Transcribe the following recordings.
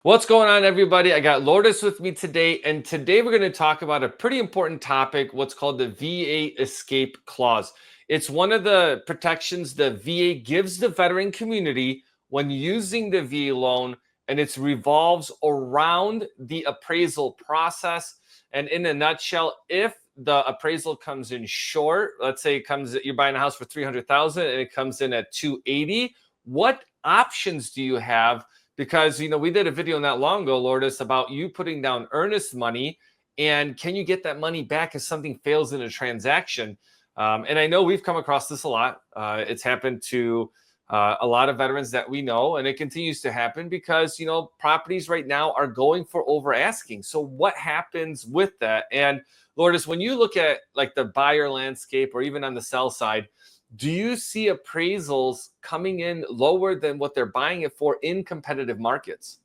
What's going on, everybody? I got Lourdes with me today, and today we're going to talk about a pretty important topic, what's called the VA escape clause. It's one of the protections the VA gives the veteran community when using the VA loan, and it revolves around the appraisal process. And in a nutshell, if the appraisal comes in short, let's say you're buying a house for 300,000 and it comes in at 280, what options do you have? Because we did a video not long ago, Lourdes, about you putting down earnest money, and can you get that money back if something fails in a transaction? And I know we've come across this a lot. It's happened to a lot of veterans that we know, and it continues to happen because properties right now are going for over asking. So what happens with that? And Lourdes, when you look at like the buyer landscape or even on the sell side, do you see appraisals coming in lower than what they're buying it for in competitive markets?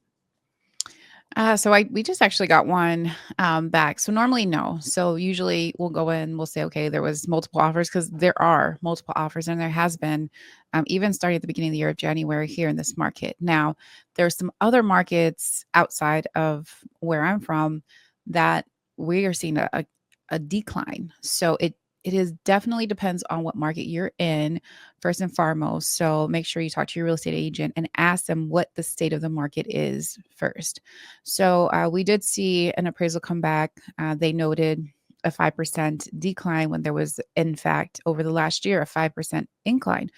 We just actually got one back. So normally no. So usually we'll go in, we'll say, okay, there was multiple offers because there are multiple offers, and there has been even starting at the beginning of the year of January here in this market. Now there's some other markets outside of where I'm from that we are seeing a decline. So it is definitely depends on what market you're in, first and foremost. So make sure you talk to your real estate agent and ask them what the state of the market is first. We did see an appraisal come back. They noted a 5% decline when there was, in fact, over the last year, a 5% incline.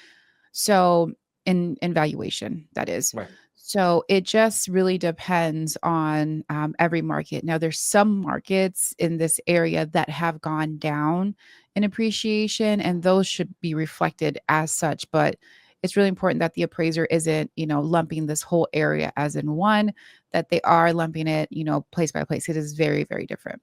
So in valuation, that is. Right. So it just really depends on every market. Now, there's some markets in this area that have gone down in appreciation, and those should be reflected as such. But it's really important that the appraiser isn't, lumping this whole area as in one, that they are lumping it, place by place. It is very, very different.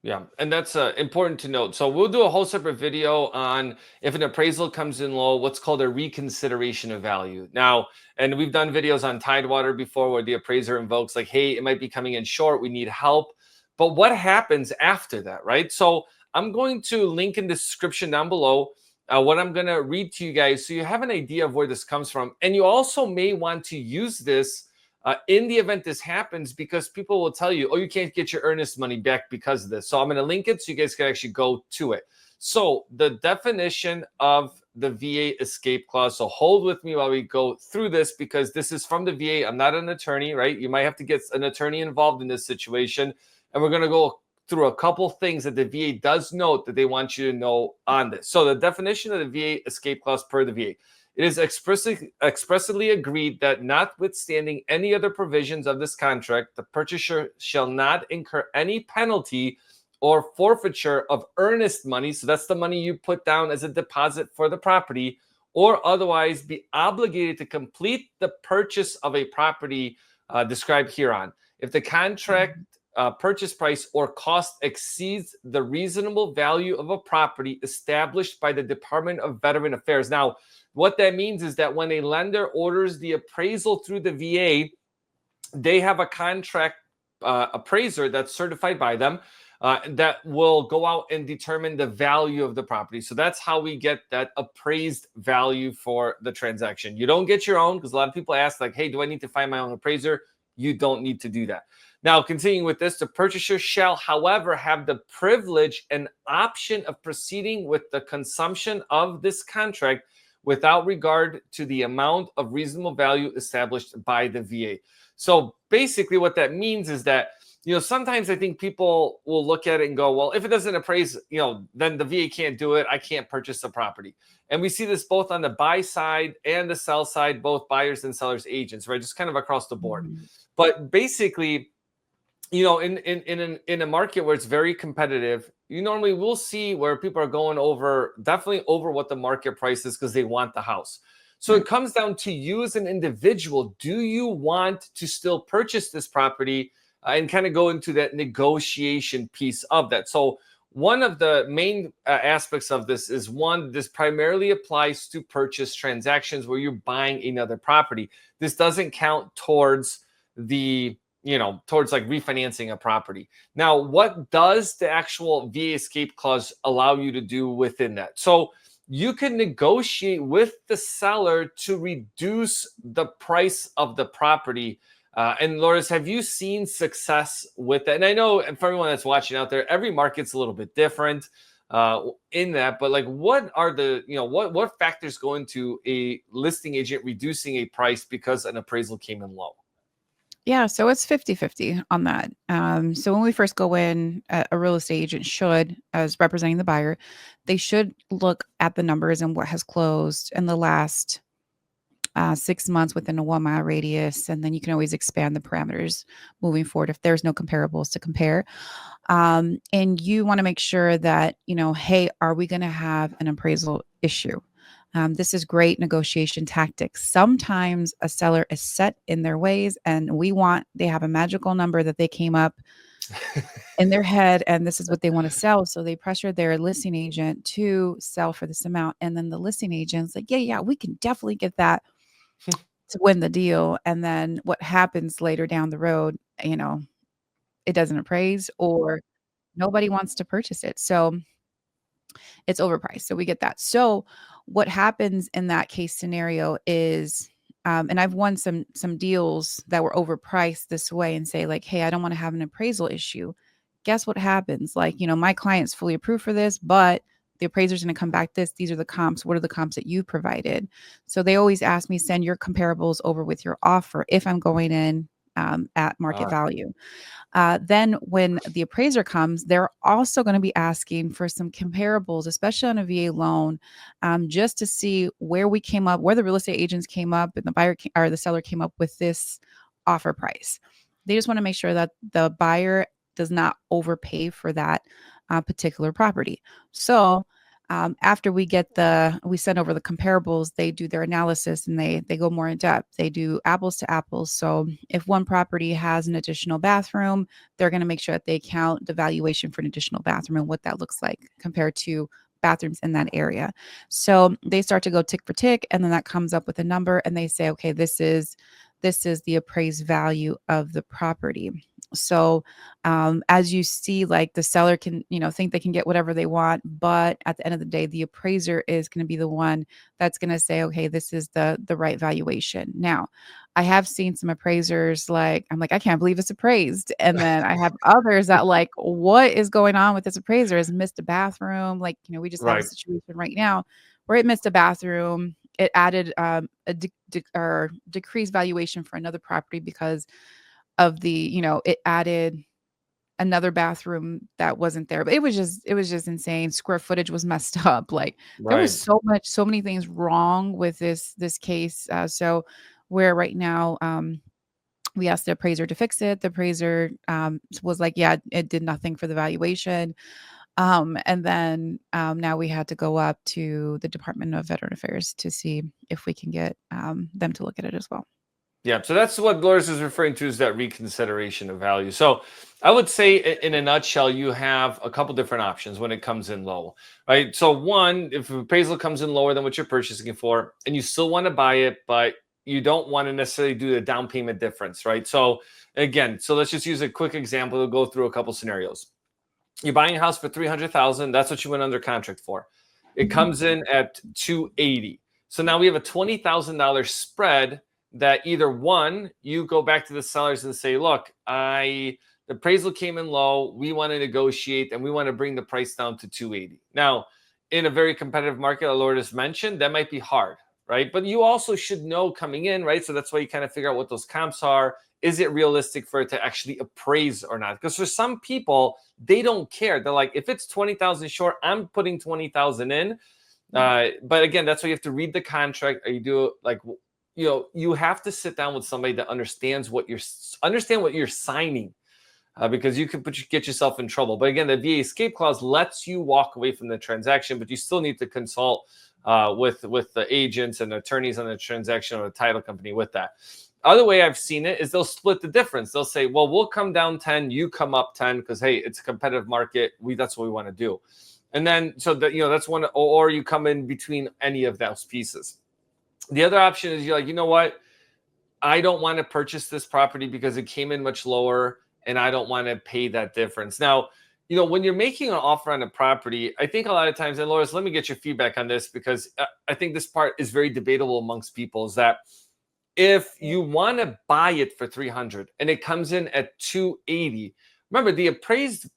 Yeah, and that's important to note. So we'll do a whole separate video on if an appraisal comes in low, what's called a reconsideration of value. Now, and we've done videos on Tidewater before where the appraiser invokes like, hey, it might be coming in short, we need help. But what happens after that, right? So I'm going to link in the description down below what I'm going to read to you guys so you have an idea of where this comes from. And you also may want to use this in the event this happens, because people will tell you, oh, you can't get your earnest money back because of this. So I'm going to link it so you guys can actually go to it. So the definition of the VA escape clause. So hold with me while we go through this, because this is from the VA. I'm not an attorney, right? You might have to get an attorney involved in this situation. And we're going to go through a couple things that the VA does note that they want you to know on this. So the definition of the VA escape clause per the VA. It is expressly agreed that notwithstanding any other provisions of this contract, the purchaser shall not incur any penalty or forfeiture of earnest money. So that's the money you put down as a deposit for the property, or otherwise be obligated to complete the purchase of a property described hereon. If the contract purchase price or cost exceeds the reasonable value of a property established by the Department of Veteran Affairs. Now, what that means is that when a lender orders the appraisal through the VA, they have a contract appraiser that's certified by them that will go out and determine the value of the property. So that's how we get that appraised value for the transaction. You don't get your own, because a lot of people ask like, hey, do I need to find my own appraiser? You don't need to do that. Now, continuing with this, the purchaser shall, however, have the privilege and option of proceeding with the consumption of this contract without regard to the amount of reasonable value established by the VA. So basically what that means is that, sometimes I think people will look at it and go, well, if it doesn't appraise, then the VA can't do it. I can't purchase the property. And we see this both on the buy side and the sell side, both buyers and sellers agents, right? Just kind of across the board. Mhm. But basically, in a market where it's very competitive, you normally will see where people are going definitely over what the market price is, because they want the house. So Right. it comes down to you as an individual. Do you want to still purchase this property and kind of go into that negotiation piece of that? So one of the main aspects of this is this primarily applies to purchase transactions where you're buying another property. This doesn't count towards towards like refinancing a property. Now, what does the actual VA escape clause allow you to do within that? So you can negotiate with the seller to reduce the price of the property And Lourdes, have you seen success with that? And I know for everyone that's watching out there, every market's a little bit different in that. But like, what are the what factors go into a listing agent reducing a price because an appraisal came in low? Yeah, so it's 50-50 on that. So when we first go in, a real estate agent should, as representing the buyer, they should look at the numbers and what has closed in the last 6 months within a 1 mile radius. And then you can always expand the parameters moving forward if there's no comparables to compare. And you want to make sure that, hey, are we going to have an appraisal issue? This is great negotiation tactics. Sometimes a seller is set in their ways and they have a magical number that they came up in their head and this is what they want to sell. So they pressure their listing agent to sell for this amount. And then the listing agent's like, yeah, we can definitely get that to win the deal. And then what happens later down the road, it doesn't appraise or nobody wants to purchase it. So it's overpriced. So we get that. So what happens in that case scenario is, and I've won some deals that were overpriced this way and say like, hey, I don't want to have an appraisal issue. Guess what happens? Like, my client's fully approved for this, but the appraiser's going to come back these are the comps. What are the comps that you provided? So they always ask me, send your comparables over with your offer if I'm going in at market value. Then when the appraiser comes, they're also going to be asking for some comparables, especially on a VA loan, just to see where the real estate agents came up and or the seller came up with this offer price. They just want to make sure that the buyer does not overpay for that particular property. So after we send over the comparables, they do their analysis and they go more in depth. They do apples to apples. So if one property has an additional bathroom, they're going to make sure that they count the valuation for an additional bathroom and what that looks like compared to bathrooms in that area. So they start to go tick for tick, and then that comes up with a number, and they say, okay, this is the appraised value of the property. So as you see, like the seller can, think they can get whatever they want, but at the end of the day, the appraiser is going to be the one that's going to say, okay, this is the right valuation. Now, I have seen some appraisers I'm like, I can't believe it's appraised. And then I have others that like, what is going on with this appraiser? Has missed a bathroom. Like, we just have a Right. situation right now where it missed a bathroom. It added a decreased valuation for another property because of it added another bathroom that wasn't there. But it was just insane. Square footage was messed up. Like there was Right. so many things wrong with this case. So where right now, we asked the appraiser to fix it. The appraiser was like, yeah, it did nothing for the valuation. And then now we had to go up to the Department of Veteran Affairs to see if we can get them to look at it as well. Yeah, so that's what Lourdes is referring to is that reconsideration of value. So I would say in a nutshell, you have a couple different options when it comes in low, right? So one, if appraisal comes in lower than what you're purchasing it for, and you still want to buy it, but you don't want to necessarily do the down payment difference, right? So again, let's just use a quick example to go through a couple scenarios. You're buying a house for 300,000. That's what you went under contract for. It comes in at 280. So now we have a $20,000 spread that either one, you go back to the sellers and say, look, the appraisal came in low. We want to negotiate and we want to bring the price down to 280. Now, in a very competitive market, Lourdes mentioned, that might be hard, right? But you also should know coming in, right? So that's why you kind of figure out what those comps are. Is it realistic for it to actually appraise or not? Because for some people, they don't care. They're like, if it's 20,000 short, I'm putting 20,000 in. But again, that's why you have to read the contract. Or you do like, you have to sit down with somebody that understands what you're signing, because you could get yourself in trouble. But again, the VA escape clause lets you walk away from the transaction, but you still need to consult with the agents and attorneys on the transaction or the title company with that. Other way I've seen it is they'll split the difference. They'll say, well, we'll come down 10, you come up 10, because hey, it's a competitive market. That's what we want to do. And then so that that's one, or you come in between any of those pieces. The other option is you're like, you know what? I don't want to purchase this property because it came in much lower and I don't want to pay that difference. Now, when you're making an offer on a property, I think a lot of times, and Lourdes, let me get your feedback on this because I think this part is very debatable amongst people, is that if you want to buy it for 300 and it comes in at 280, remember the appraised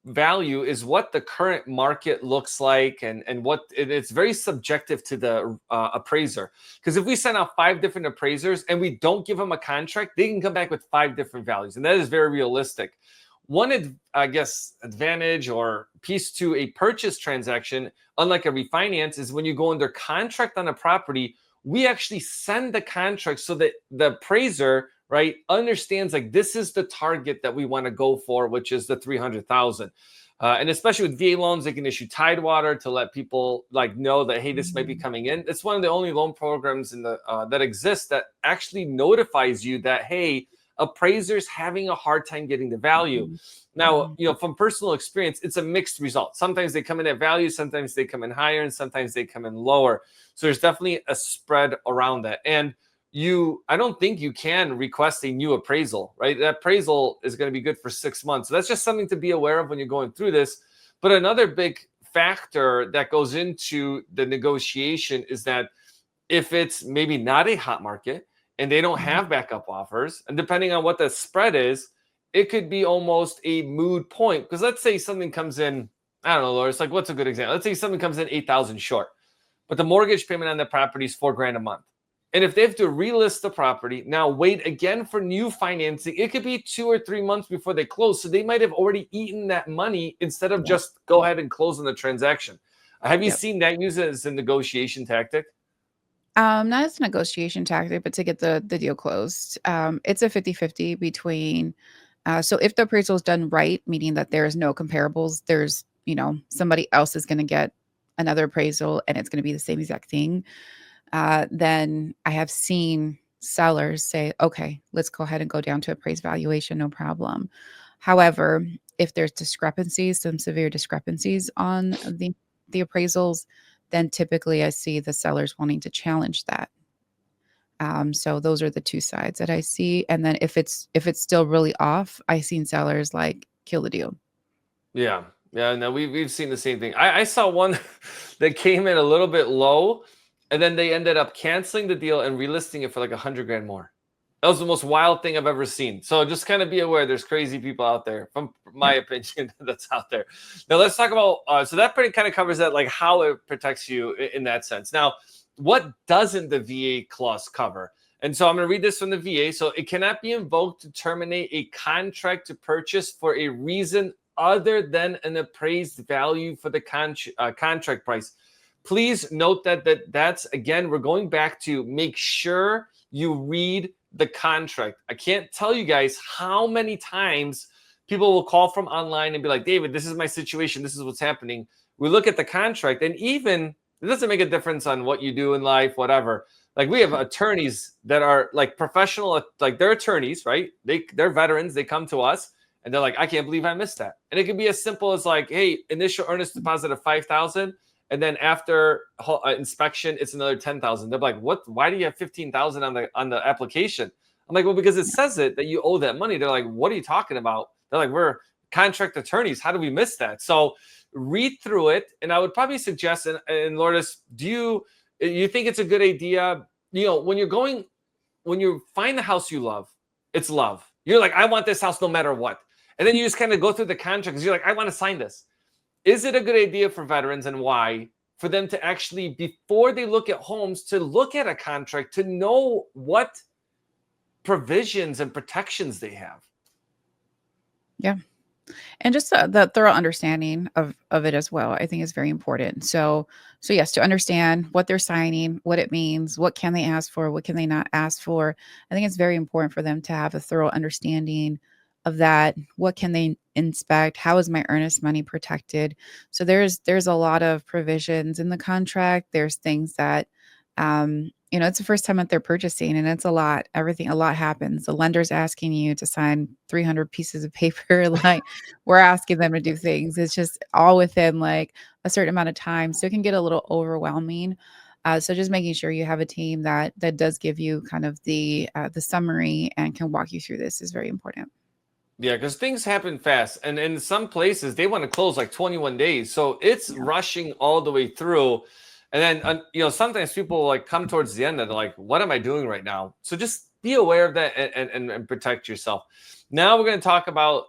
value is what the current market looks like, and what it's very subjective to the appraiser. Because if we send out 5 different appraisers and we don't give them a contract, they can come back with 5 different values, and that is very realistic. One, I guess, advantage or piece to a purchase transaction, unlike a refinance, is when you go under contract on a property, we actually send the contract so that the appraiser, right, understands like this is the target that we want to go for, which is the 300,000. And especially with VA loans, they can issue Tidewater to let people like know that, hey, this might be coming in. It's one of the only loan programs in the that exists that actually notifies you that, hey, appraisers having a hard time getting the value. Now, from personal experience, it's a mixed result. Sometimes they come in at value, sometimes they come in higher, and sometimes they come in lower. So there's definitely a spread around that. And I don't think you can request a new appraisal, right? That appraisal is going to be good for 6 months. So that's just something to be aware of when you're going through this. But another big factor that goes into the negotiation is that if it's maybe not a hot market and they don't have backup offers, and depending on what the spread is, it could be almost a moot point. Because let's say something comes in, I don't know, Lourdes, like what's a good example? Let's say something comes in 8,000 short, but the mortgage payment on the property is $4,000 a month. And if they have to relist the property, now wait again for new financing, it could be 2 or 3 months before they close. So they might have already eaten that money instead of just go ahead and close on the transaction. Have you seen that used as a negotiation tactic? Not as a negotiation tactic, but to get the deal closed. It's a 50-50 between, so if the appraisal is done right, meaning that there's no comparables, there's, somebody else is going to get another appraisal and it's going to be the same exact thing. Then I have seen sellers say, okay, let's go ahead and go down to appraised valuation, no problem. However, if there's discrepancies, some severe discrepancies on the appraisals, then typically I see the sellers wanting to challenge that. So those are the two sides that I see. And then if it's still really off, I've seen sellers like kill the deal. Yeah. No, we've seen the same thing. I saw one that came in a little bit low, and then they ended up canceling the deal and relisting it for like $100,000 more. That was the most wild thing I've ever seen. So just kind of be aware, there's crazy people out there, from my opinion, that's out there. Now let's talk about, so that pretty kind of covers that, like how it protects you in that sense. Now, what doesn't the VA clause cover? And so I'm going to read this from the VA. So it cannot be invoked to terminate a contract to purchase for a reason other than an appraised value for the contract price. Please note that's, again, we're going back to make sure you read the contract. I can't tell you guys how many times people will call from online and be like, David, this is my situation. This is what's happening. We look at the contract, and even it doesn't make a difference on what you do in life, whatever. Like we have attorneys that are like professional, like they're attorneys, right? They're veterans. They come to us and they're like, I can't believe I missed that. And it can be as simple as like, hey, initial earnest deposit of $5,000. And then after inspection, it's another $10,000. They're like, "What? Why do you have $15,000 on the application?" I'm like, "Well, because it says it that you owe that money." They're like, "What are you talking about?" They're like, "We're contract attorneys. How do we miss that?" So read through it, and I would probably suggest. And Lourdes, do you think it's a good idea? When you find the house you love, it's love. You're like, "I want this house no matter what," and then you just kind of go through the contract because you're like, "I want to sign this." Is it a good idea for veterans, and why, for them to actually, before they look at homes, to look at a contract to know what provisions and protections they have? Yeah. And just the thorough understanding of it as well, I think is very important. So yes, to understand what they're signing, what it means, what can they ask for, what can they not ask for. I think it's very important for them to have a thorough understanding of that. What can they inspect? How is my earnest money protected? So there's a lot of provisions in the contract. There's things that it's the first time that they're purchasing, and it's a lot. A lot happens. The lender's asking you to sign 300 pieces of paper. Like we're asking them to do things. It's just all within like a certain amount of time. So it can get a little overwhelming. So just making sure you have a team that does give you kind of the summary and can walk you through this is very important. Yeah, because things happen fast. And in some places, they want to close like 21 days. So it's rushing all the way through. And then, sometimes people like come towards the end and they're like, what am I doing right now? So just be aware of that and protect yourself. Now we're going to talk about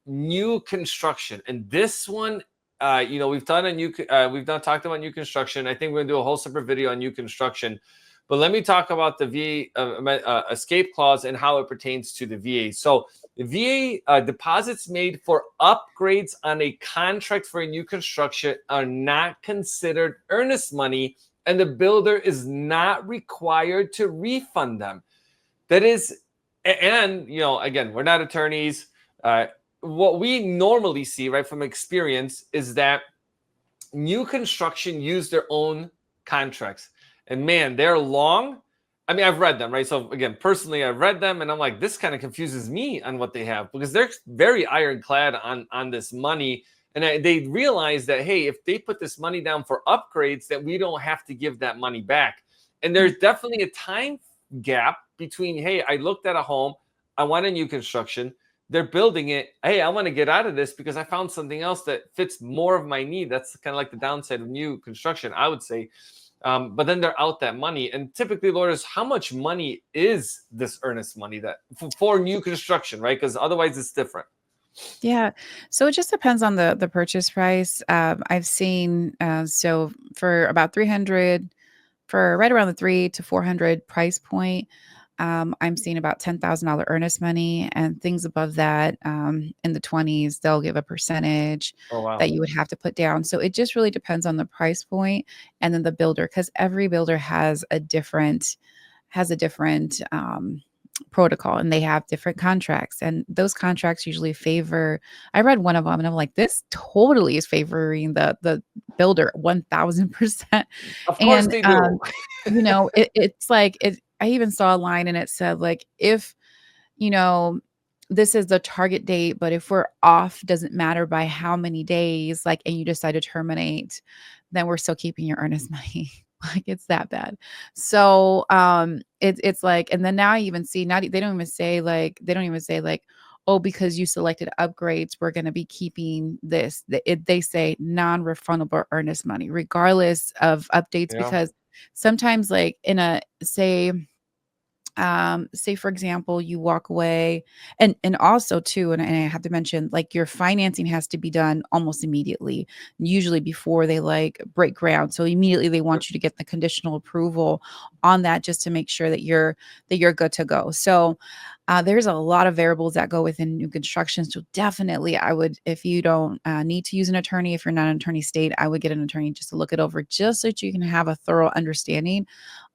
new construction. And this one, we've talked about new construction. I think we're going to do a whole separate video on new construction. But let me talk about the VA escape clause and how it pertains to the VA. So the VA deposits made for upgrades on a contract for a new construction are not considered earnest money, and the builder is not required to refund them. That is, and again, we're not attorneys. What we normally see, right, from experience, is that new construction use their own contracts. And man, they're long. I mean, I've read them, right? So again, personally, I've read them and I'm like, this kind of confuses me on what they have, because they're very ironclad on this money. And they realize that, hey, if they put this money down for upgrades, that we don't have to give that money back. And there's definitely a time gap between, hey, I looked at a home, I want a new construction, they're building it, hey, I want to get out of this because I found something else that fits more of my need. That's kind of like the downside of new construction, I would say. But then they're out that money. And typically, Lourdes, how much money is this earnest money that for new construction, right? Because otherwise it's different. Yeah. So it just depends on the purchase price. I've seen, so for about 300, for right around the 300 to 400 price point, I'm seeing about $10,000 earnest money, and things above that, in the 20s, they'll give a percentage Oh, wow. that you would have to put down. So it just really depends on the price point and then the builder, because every builder has a different protocol, and they have different contracts, and those contracts usually favor. I read one of them and I'm like, this totally is favoring the builder 1000%. Of course And they do. it's like I even saw a line and it said, like, if you know this is the target date, but if we're off, doesn't matter by how many days, like, and you decide to terminate, then we're still keeping your earnest money. Like, it's that bad. So it's like, and then now I even see, not they don't even say like, oh, because you selected upgrades, we're going to be keeping this. They say non-refundable earnest money regardless of updates, Yeah. because sometimes, like, in a say for example, you walk away, and also too, and I have to mention, like, your financing has to be done almost immediately, usually before they like break ground. So immediately they want you to get the conditional approval on that, just to make sure that you're good to go. So there's a lot of variables that go within new construction. So definitely, I would, if you don't need to use an attorney, if you're not an attorney state, I would get an attorney just to look it over, just so that you can have a thorough understanding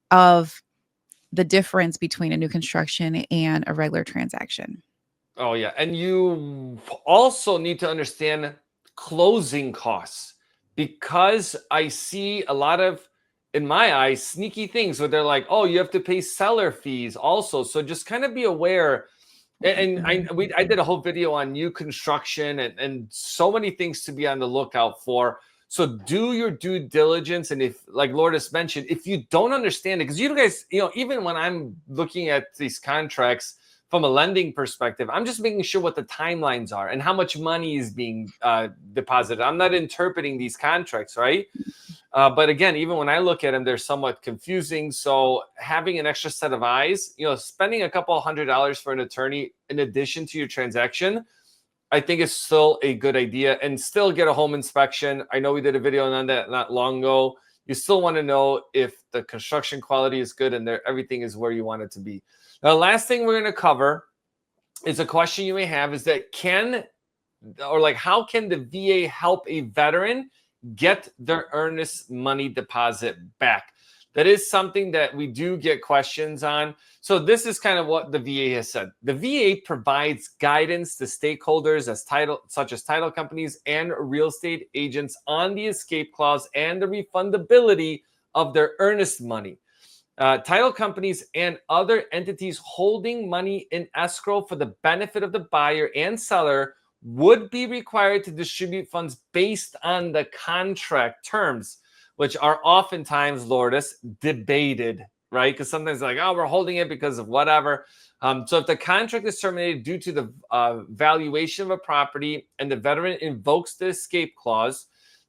of the difference between a new construction and a regular transaction. Oh, yeah. And you also need to understand closing costs, because I see a lot of, in my eyes, sneaky things where they're like, oh, you have to pay seller fees also. So just kind of be aware. And I did a whole video on new construction and so many things to be on the lookout for. So do your due diligence. And if, like Lourdes mentioned, if you don't understand it, because you guys, even when I'm looking at these contracts from a lending perspective, I'm just making sure what the timelines are and how much money is being deposited. I'm not interpreting these contracts, right? But again, even when I look at them, they're somewhat confusing. So having an extra set of eyes, spending a couple $100 for an attorney in addition to your transaction, I think is still a good idea. And still get a home inspection. I know we did a video on that not long ago. You still want to know if the construction quality is good and everything is where you want it to be. Now, the last thing we're going to cover is a question you may have, is that how can the VA help a veteran get their earnest money deposit back? That is something that we do get questions on. So this is kind of what the VA has said. The VA provides guidance to stakeholders such as title companies and real estate agents on the escape clause and the refundability of their earnest money. Title companies and other entities holding money in escrow for the benefit of the buyer and seller would be required to distribute funds based on the contract terms, which are oftentimes, Lourdes, debated, right? Because sometimes they're like, oh, we're holding it because of whatever. So if the contract is terminated due to the valuation of a property and the veteran invokes the escape clause,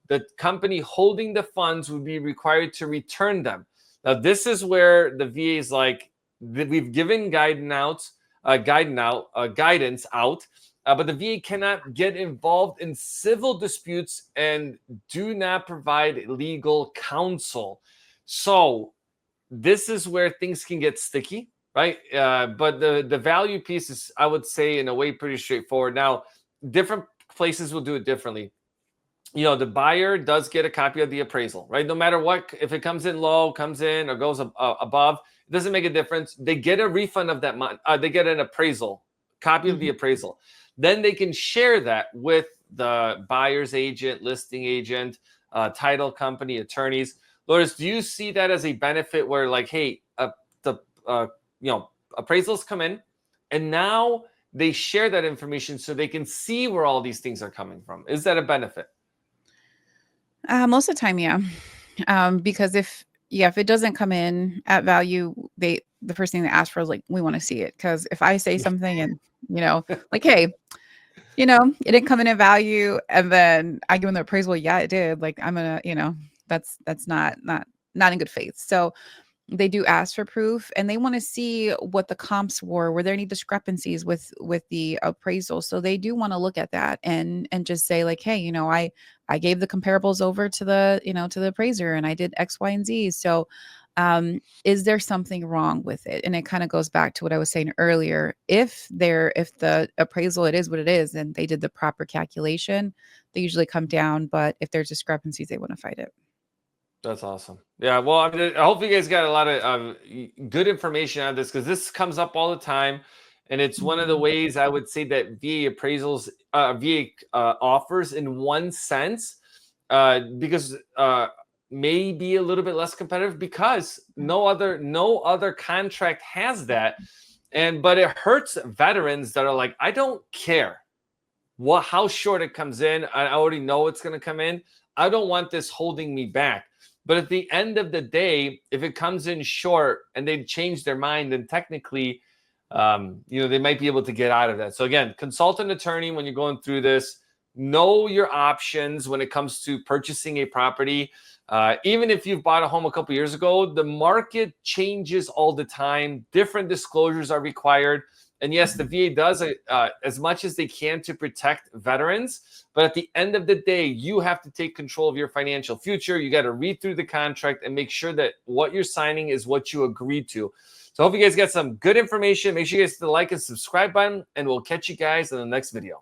the company holding the funds would be required to return them. Now, this is where the VA is like, we've given guidance out, but the VA cannot get involved in civil disputes and do not provide legal counsel. So this is where things can get sticky, right? But the value piece is, I would say, in a way, pretty straightforward. Now, different places will do it differently. The buyer does get a copy of the appraisal, right? No matter what, if it comes in low, comes in, or goes above, it doesn't make a difference. They get a refund of that month. They get an appraisal, copy of the appraisal. Then they can share that with the buyer's agent, listing agent, title company, attorneys. Lourdes, do you see that as a benefit where, like, hey, the appraisals come in, and now they share that information so they can see where all these things are coming from? Is that a benefit? Most of the time, yeah. Because if it doesn't come in at value, the first thing they ask for is like, we want to see it. Because if I say something and like, hey, it didn't come in at value, and then I give them the appraisal, yeah, it did. Like, I'm gonna, that's not in good faith. So they do ask for proof, and they want to see what the comps were there any discrepancies with the appraisal. So they do want to look at that and just say like, hey, I gave the comparables over to the to the appraiser, and I did X, Y, and Z. So is there something wrong with it? And it kind of goes back to what I was saying earlier. If the appraisal, it is what it is, and they did the proper calculation, they usually come down. But if there's discrepancies, they want to fight it. That's awesome. Yeah. Well, I mean, I hope you guys got a lot of good information on this, because this comes up all the time. And it's one of the ways I would say that VA appraisals, VA offers, in one sense, because may be a little bit less competitive, because no other contract has that. But it hurts veterans that are like, I don't care how short it comes in. I already know it's going to come in. I don't want this holding me back. But at the end of the day, if it comes in short and they change their mind, then technically, they might be able to get out of that. So again, consult an attorney when you're going through this. Know your options when it comes to purchasing a property. Even if you've bought a home a couple years ago, the market changes all the time. Different disclosures are required. And yes, the VA does as much as they can to protect veterans. But at the end of the day, you have to take control of your financial future. You got to read through the contract and make sure that what you're signing is what you agreed to. So I hope you guys got some good information. Make sure you guys hit the like and subscribe button, and we'll catch you guys in the next video.